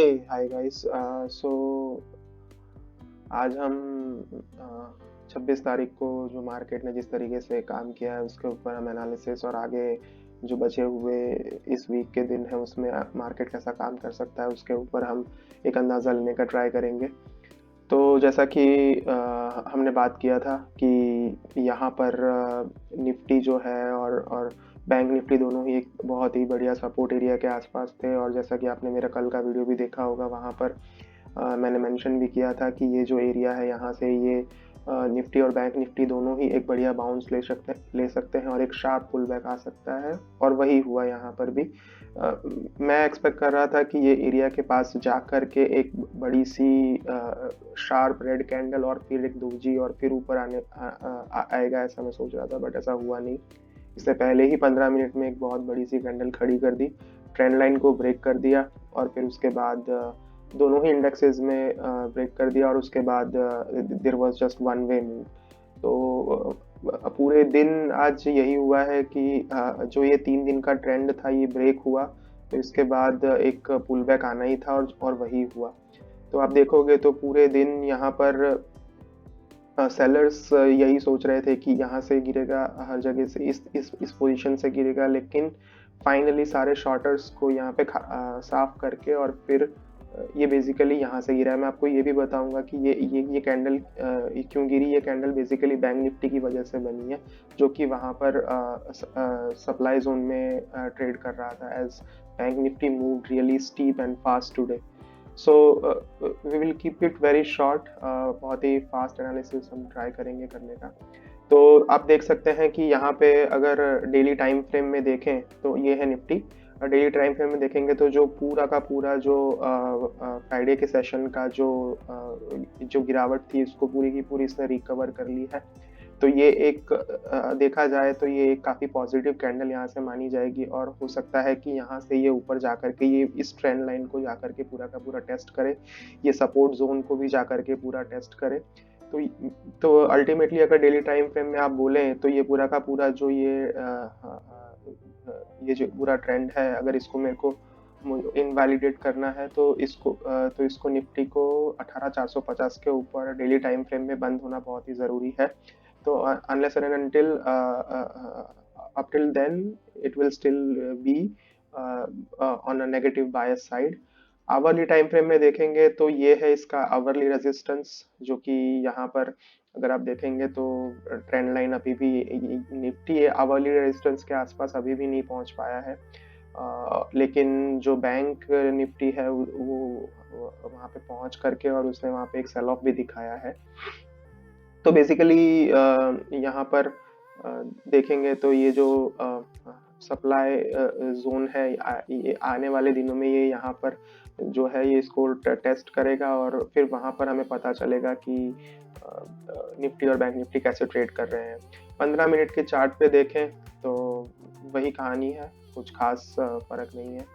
हे hi guys. सो आज हम 26 तारीख को जो मार्केट ने जिस तरीके से काम किया है उसके ऊपर हम एनालिसिस और आगे जो बचे हुए इस वीक के दिन है उसमें मार्केट कैसा काम कर सकता है उसके ऊपर हम एक अंदाज़ा लेने का ट्राई करेंगे। तो जैसा कि हमने बात किया था कि यहाँ पर निफ्टी जो है और बैंक निफ्टी दोनों ही एक बहुत ही बढ़िया सपोर्ट एरिया के आसपास थे, और जैसा कि आपने मेरा कल का वीडियो भी देखा होगा वहाँ पर मैंने मेंशन भी किया था कि ये जो एरिया है यहाँ से ये निफ्टी और बैंक निफ्टी दोनों ही एक बढ़िया बाउंस ले सकते हैं और एक शार्प पुल बैक आ सकता है, और वही हुआ यहाँ पर भी। मैं एक्सपेक्ट कर रहा था कि ये एरिया के पास जा कर के एक बड़ी सी शार्प रेड कैंडल और फिर एक दोजी और फिर ऊपर आएगा, ऐसा मैं सोच रहा था, बट ऐसा हुआ नहीं। इससे पहले ही 15 मिनट में एक बहुत बड़ी सी कैंडल खड़ी कर दी, ट्रेंड लाइन को ब्रेक कर दिया, और फिर उसके बाद दोनों ही इंडेक्सेस में ब्रेक कर दिया, और उसके बाद there was just one way move. तो पूरे दिन आज यही हुआ है कि जो ये 3 दिन का ट्रेंड था ये ब्रेक हुआ, तो इसके बाद एक पुल बैक आना ही था, और वही हुआ। तो आप देखोगे तो पूरे दिन यहाँ पर सेलर्स यही सोच रहे थे कि यहाँ से गिरेगा, हर जगह से इस पोजीशन से गिरेगा, लेकिन फाइनली सारे शॉर्टर्स को यहाँ पे साफ करके और फिर ये बेसिकली यहाँ से गिरा है। मैं आपको ये भी बताऊंगा कि ये कैंडल क्यों गिरी। ये कैंडल बेसिकली बैंक निफ्टी की वजह से बनी है, जो कि वहाँ पर सप्लाई जोन में ट्रेड कर रहा था, as bank Nifty move really steep and fast today. So we will keep it very short, बहुत ही फास्ट एनालिसिस हम ट्राई करेंगे करने का। तो आप देख सकते हैं कि यहाँ पे अगर डेली टाइम फ्रेम में देखें तो ये है निफ्टी। डेली टाइम फ्रेम में देखेंगे तो जो पूरा का पूरा जो फ्राइडे के सेशन का जो गिरावट थी उसको पूरी की पूरी इसने रिकवर कर ली है। तो ये एक देखा जाए तो ये एक काफ़ी पॉजिटिव कैंडल यहाँ से मानी जाएगी, और हो सकता है कि यहाँ से ये ऊपर जाकर के ये इस ट्रेंड लाइन को जाकर के पूरा का पूरा टेस्ट करे, ये सपोर्ट जोन को भी जाकर के पूरा टेस्ट करे। तो तो अल्टीमेटली अगर डेली टाइम फ्रेम में आप बोलें तो ये पूरा का पूरा जो ये जो पूरा ट्रेंड है, अगर इसको मेरे को इनवैलिडेट करना है तो इसको निफ्टी को 18450 के ऊपर डेली टाइम फ्रेम में बंद होना बहुत ही ज़रूरी है। तो unless and until up till then it will still be on a negative bias side. Hourly time frame में देखेंगे तो ये है इसका आवरली रेजिस्टेंस, जो कि यहाँ पर अगर आप देखेंगे तो ट्रेंड लाइन अभी भी निफ्टी आवरली रेजिस्टेंस के आसपास अभी भी नहीं पहुंच पाया है। लेकिन जो बैंक निफ्टी है वो वहाँ पे पहुंच करके और उसने वहाँ पे एक सेल ऑफ भी दिखाया है। तो बेसिकली यहाँ पर देखेंगे तो ये जो सप्लाई जोन है ये आने वाले दिनों में ये यहाँ पर जो है ये इसको टेस्ट करेगा, और फिर वहाँ पर हमें पता चलेगा कि निफ्टी और बैंक निफ्टी कैसे ट्रेड कर रहे हैं। 15 मिनट के चार्ट पे देखें तो वही कहानी है, कुछ खास फर्क नहीं है।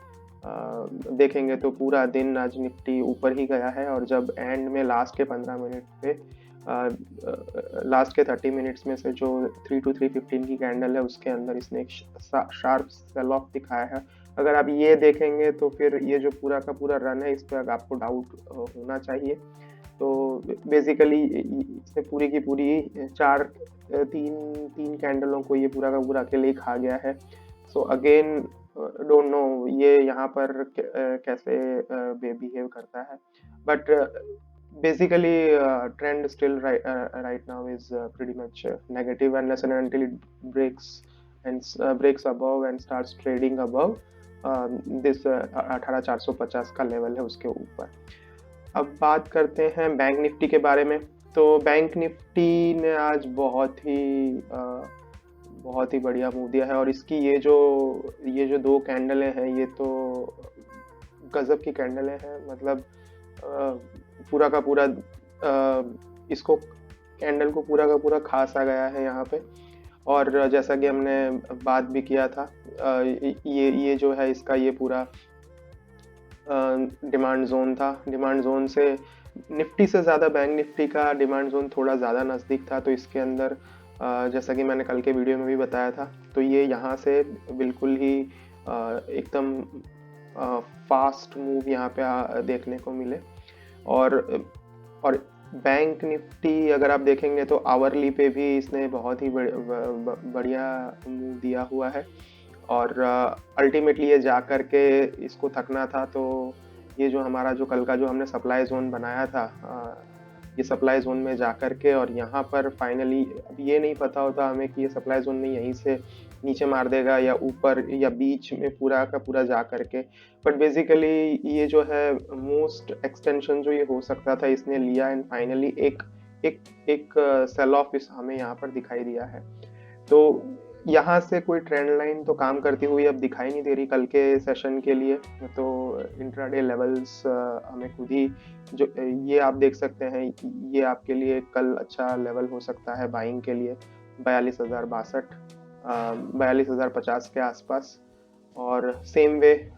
देखेंगे तो पूरा दिन आज निफ्टी ऊपर ही गया है, और जब एंड में लास्ट के 15 मिनट पे लास्ट के 30 मिनट्स में से जो 3 to 315 की कैंडल है उसके अंदर इसने एक शार्प सेल ऑफ दिखाया है। अगर आप ये देखेंगे तो फिर ये जो पूरा का पूरा रन है इस पर आपको डाउट होना चाहिए। तो बेसिकली इसने पूरी की पूरी तीन कैंडलों को ये पूरा का पूरा अकेले ही खा गया है। सो अगेन डोंट नो ये यहाँ पर कैसे बिहेव करता है, but basically trend still right now is pretty much negative unless and until it breaks breaks above and starts trading above this 18450 का लेवल है उसके ऊपर। अब बात करते हैं बैंक निफ्टी के बारे में। तो बैंक निफ्टी ने आज बहुत ही बढ़िया मूव दिया है, और इसकी ये जो दो कैंडलें हैं ये तो गजब की कैंडलें हैं। मतलब पूरा का पूरा इसको कैंडल को पूरा का पूरा खासा गया है यहाँ पे, और जैसा कि हमने बात भी किया था ये जो है इसका ये पूरा डिमांड जोन था। डिमांड जोन से निफ्टी से ज़्यादा बैंक निफ्टी का डिमांड जोन थोड़ा ज़्यादा नज़दीक था, तो इसके अंदर जैसा कि मैंने कल के वीडियो में भी बताया था, तो ये यहाँ से बिल्कुल ही एकदम फास्ट मूव यहाँ पे देखने को मिले। और और बैंक निफ्टी अगर आप देखेंगे तो आवरली पे भी इसने बहुत ही बढ़िया मूव दिया हुआ है। और अल्टीमेटली ये जा कर के इसको थकना था, तो ये जो हमारा जो कल का जो हमने सप्लाई जोन बनाया था, ये सप्लाई जोन में जा कर के और यहाँ पर फाइनली अब ये नहीं पता होता हमें कि ये सप्लाई जोन में यहीं से नीचे मार देगा या ऊपर या बीच में पूरा का पूरा जा करके। बट बेसिकली ये जो है मोस्ट एक्सटेंशन जो ये हो सकता था इसने लिया, एंड फाइनली एक एक एक सेल ऑफ इस हमें यहाँ पर दिखाई दिया है। तो यहाँ से कोई ट्रेंड लाइन तो काम करती हुई अब दिखाई नहीं दे रही कल के सेशन के लिए। तो इंट्राडे लेवल्स हमें खुद ही जो ये आप देख सकते हैं, ये आपके लिए कल अच्छा लेवल हो सकता है बाइंग के लिए, 42,062, 42,050 के आसपास। और सेम वे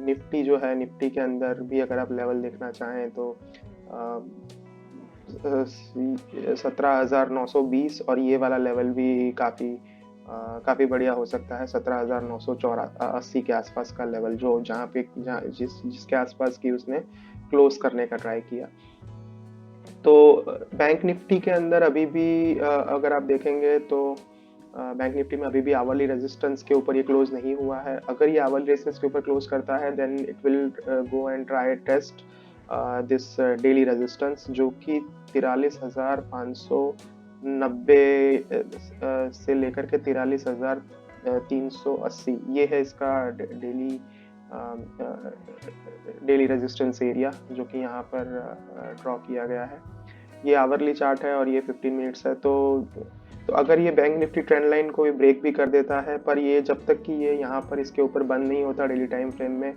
निफ्टी जो है, निफ्टी के अंदर भी अगर आप लेवल देखना चाहें तो 17,920 और ये वाला लेवल भी काफ़ी बढ़िया हो सकता है, 17,980 के आसपास का लेवल, जहाँ जिसके आसपास की उसने क्लोज करने का ट्राई किया। तो बैंक निफ्टी के अंदर अभी भी अगर आप देखेंगे तो बैंक निफ्टी में अभी भी आवरली रेजिस्टेंस के ऊपर ये क्लोज नहीं हुआ है। अगर ये आवरली रेजिस्टेंस के ऊपर क्लोज करता है then it will go and try test this daily resistance, जो कि 43,590 से लेकर के 43,380 ये है इसका डेली रेजिस्टेंस एरिया, जो कि यहाँ पर ड्रॉ किया गया है। ये आवरली चार्ट है और ये 15 मिनट्स है। तो अगर ये बैंक निफ्टी ट्रेंड लाइन को भी ब्रेक भी कर देता है, पर ये जब तक कि ये यहाँ पर इसके ऊपर बंद नहीं होता डेली टाइम फ्रेम में,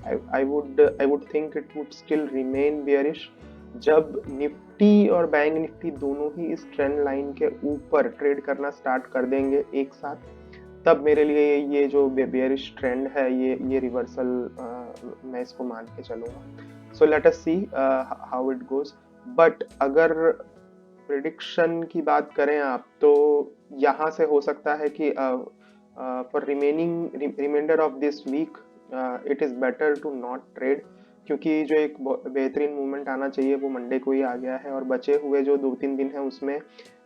I would think it would still remain bearish. जब निफ्टी और बैंक निफ्टी दोनों ही इस ट्रेंड लाइन के ऊपर ट्रेड करना स्टार्ट कर देंगे एक साथ, तब मेरे लिए ये जो बेयरिश ट्रेंड है ये रिवर्सल मैं इसको मान के चलूंगा। So let us see how it goes. But अगर प्रिडिक्शन की बात करें आप, तो यहाँ से हो सकता है कि for remainder of this week it is better to not trade, क्योंकि जो एक बेहतरीन मूवमेंट आना चाहिए वो मंडे को ही आ गया है, और बचे हुए जो 2-3 दिन हैं उसमें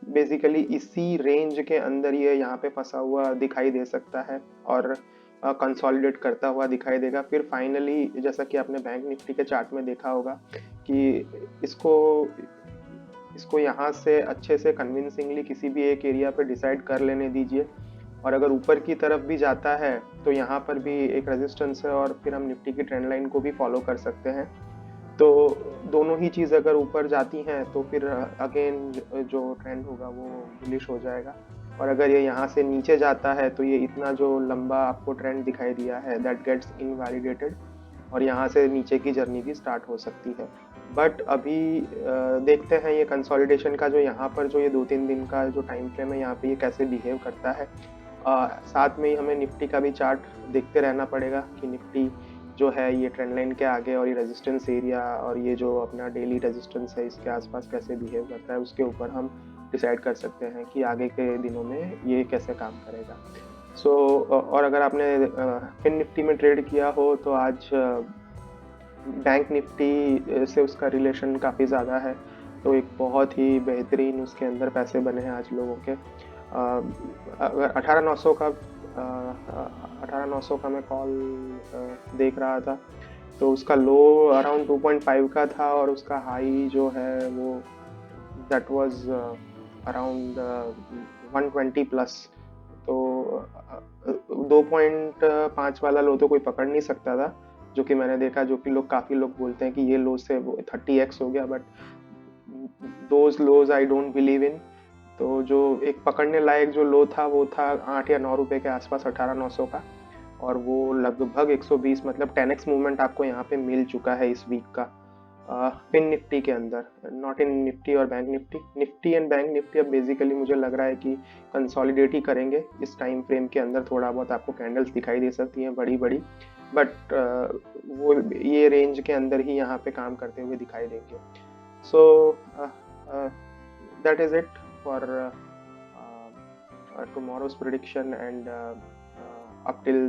बेसिकली इसी रेंज के अंदर ये यहाँ पे फंसा हुआ दिखाई दे सकता है और कंसोलिडेट करता हुआ दिखाई देगा। फिर फाइनली जैसा कि आपने बैंक निफ्टी के चार्ट में देखा होगा कि इसको यहाँ से अच्छे से कन्विंसिंगली किसी भी एक एरिया पे डिसाइड कर लेने दीजिए, और अगर ऊपर की तरफ भी जाता है तो यहाँ पर भी एक रेजिस्टेंस है और फिर हम निफ्टी की ट्रेंड लाइन को भी फॉलो कर सकते हैं। तो दोनों ही चीज़ अगर ऊपर जाती हैं तो फिर अगेन जो ट्रेंड होगा वो बुलिश हो जाएगा, और अगर ये यहाँ से नीचे जाता है तो ये इतना जो लंबा आपको ट्रेंड दिखाई दिया है दैट गेट्स इनवैलिडेटेड, और यहाँ से नीचे की जर्नी भी स्टार्ट हो सकती है। बट अभी देखते हैं ये कंसोलिडेशन का जो यहाँ पर जो ये 2-3 दिन का जो टाइम फ्रेम है यहाँ पे ये कैसे बिहेव करता है। साथ में ही हमें निफ्टी का भी चार्ट देखते रहना पड़ेगा कि निफ्टी जो है ये ट्रेंड लाइन के आगे और ये रेजिस्टेंस एरिया और ये जो अपना डेली रेजिस्टेंस है इसके आसपास कैसे बिहेव करता है, उसके ऊपर हम डिसाइड कर सकते हैं कि आगे के दिनों में ये कैसे काम करेगा। सो और अगर आपने फिन निफ्टी में ट्रेड किया हो तो आज बैंक निफ्टी से उसका रिलेशन काफ़ी ज़्यादा है, तो एक बहुत ही बेहतरीन उसके अंदर पैसे बने हैं आज लोगों के। अगर 18,900 का मैं कॉल देख रहा था तो उसका लो अराउंड 2.5 का था और उसका हाई जो है वो दैट वाज अराउंड 120 प्लस। तो 2.5 वाला लो तो कोई पकड़ नहीं सकता था, जो कि मैंने देखा, जो कि काफ़ी लोग बोलते हैं कि ये लो से वो 30x हो गया, but those lows I don't believe in. तो जो एक पकड़ने लायक जो लो था वो था 8 या 9 रुपए के आसपास, 18,900 का, और वो लगभग 120 मतलब 10x मूवमेंट आपको यहाँ पे मिल चुका है इस वीक का फिन निफ्टी के अंदर, नॉट इन निफ्टी और bank Nifty. Nifty and bank Nifty अब बेसिकली मुझे लग रहा है कि कंसोलिडेट ही करेंगे इस टाइम फ्रेम के अंदर। थोड़ा बहुत आपको कैंडल्स दिखाई दे सकती हैं बड़ी बड़ी, बट वो ये रेंज के अंदर ही यहाँ पे काम करते हुए दिखाई देंगे। So that is it for tomorrow's prediction and up till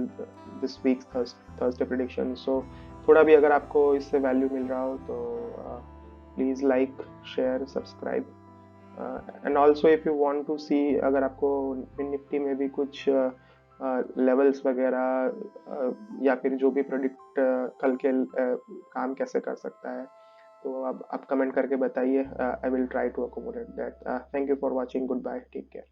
this week Thursday prediction. So थोड़ा भी अगर आपको इससे वैल्यू मिल रहा हो तो please like, share, subscribe. And also if you want to see, अगर आपको निफ्टी में भी कुछ लेवल्स वगैरह या फिर जो भी प्रोडिक्ट कल के काम कैसे कर सकता है, तो आप कमेंट करके बताइए। I will try to accommodate that. Thank you for watching, good bye, take care.